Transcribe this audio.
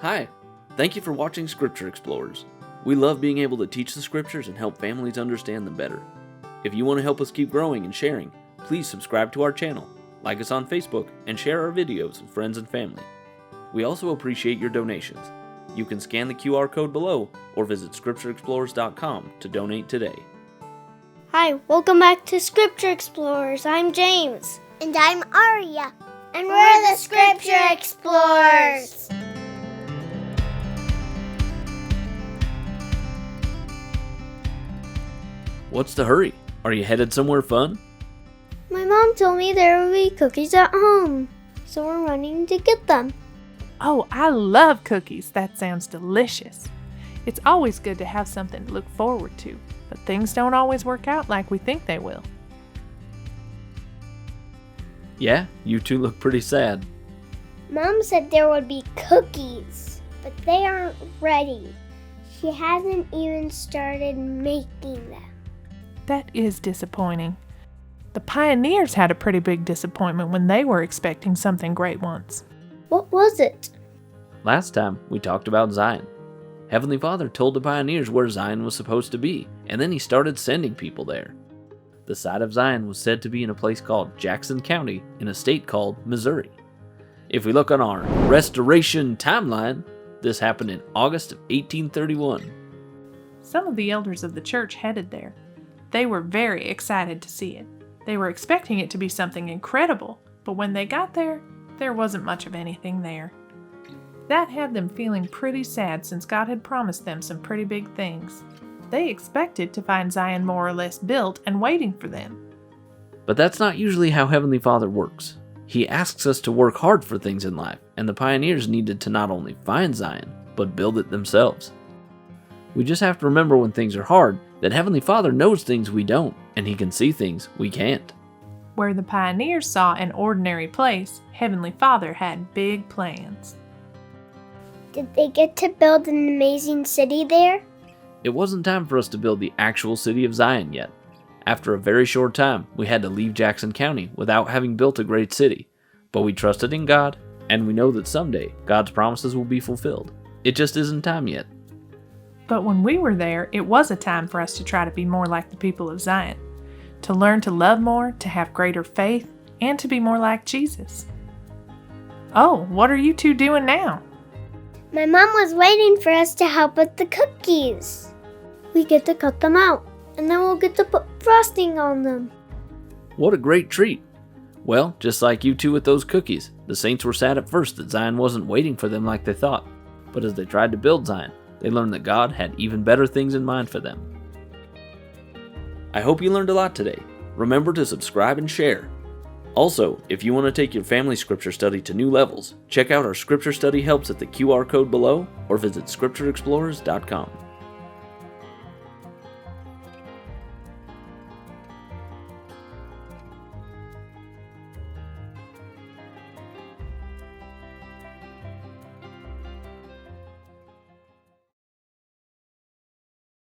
Hi, thank you for watching Scripture Explorers. We love being able to teach the Scriptures and help families understand them better. If you want to help us keep growing and sharing, please subscribe to our channel, like us on Facebook, and share our videos with friends and family. We also appreciate your donations. You can scan the QR code below or visit scriptureexplorers.com to donate today. Hi, welcome back to Scripture Explorers. I'm James. And I'm Aria. And we're the Scripture Explorers. What's the hurry? Are you headed somewhere fun? My mom told me there would be cookies at home, so we're running to get them. Oh, I love cookies. That sounds delicious. It's always good to have something to look forward to, but things don't always work out like we think they will. Yeah, you two look pretty sad. Mom said there would be cookies, but they aren't ready. She hasn't even started making them. That is disappointing. The pioneers had a pretty big disappointment when they were expecting something great once. What was it? Last time, we talked about Zion. Heavenly Father told the pioneers where Zion was supposed to be, and then he started sending people there. The site of Zion was said to be in a place called Jackson County in a state called Missouri. If we look on our restoration timeline, this happened in August of 1831. Some of the elders of the church headed there. They were very excited to see it. They were expecting it to be something incredible, but when they got there, there wasn't much of anything there. That had them feeling pretty sad since God had promised them some pretty big things. They expected to find Zion more or less built and waiting for them. But that's not usually how Heavenly Father works. He asks us to work hard for things in life, and the pioneers needed to not only find Zion, but build it themselves. We just have to remember when things are hard that Heavenly Father knows things we don't, and He can see things we can't. Where the pioneers saw an ordinary place, Heavenly Father had big plans. Did they get to build an amazing city there? It wasn't time for us to build the actual city of Zion yet. After a very short time, we had to leave Jackson County without having built a great city. But we trusted in God, and we know that someday God's promises will be fulfilled. It just isn't time yet. But when we were there, it was a time for us to try to be more like the people of Zion, to learn to love more, to have greater faith, and to be more like Jesus. Oh, what are you two doing now? My mom was waiting for us to help with the cookies. We get to cut them out, and then we'll get to put frosting on them. What a great treat! Well, just like you two with those cookies, the saints were sad at first that Zion wasn't waiting for them like they thought. But as they tried to build Zion, they learned that God had even better things in mind for them. I hope you learned a lot today. Remember to subscribe and share. Also, if you want to take your family scripture study to new levels, check out our scripture study helps at the QR code below or visit scriptureexplorers.com.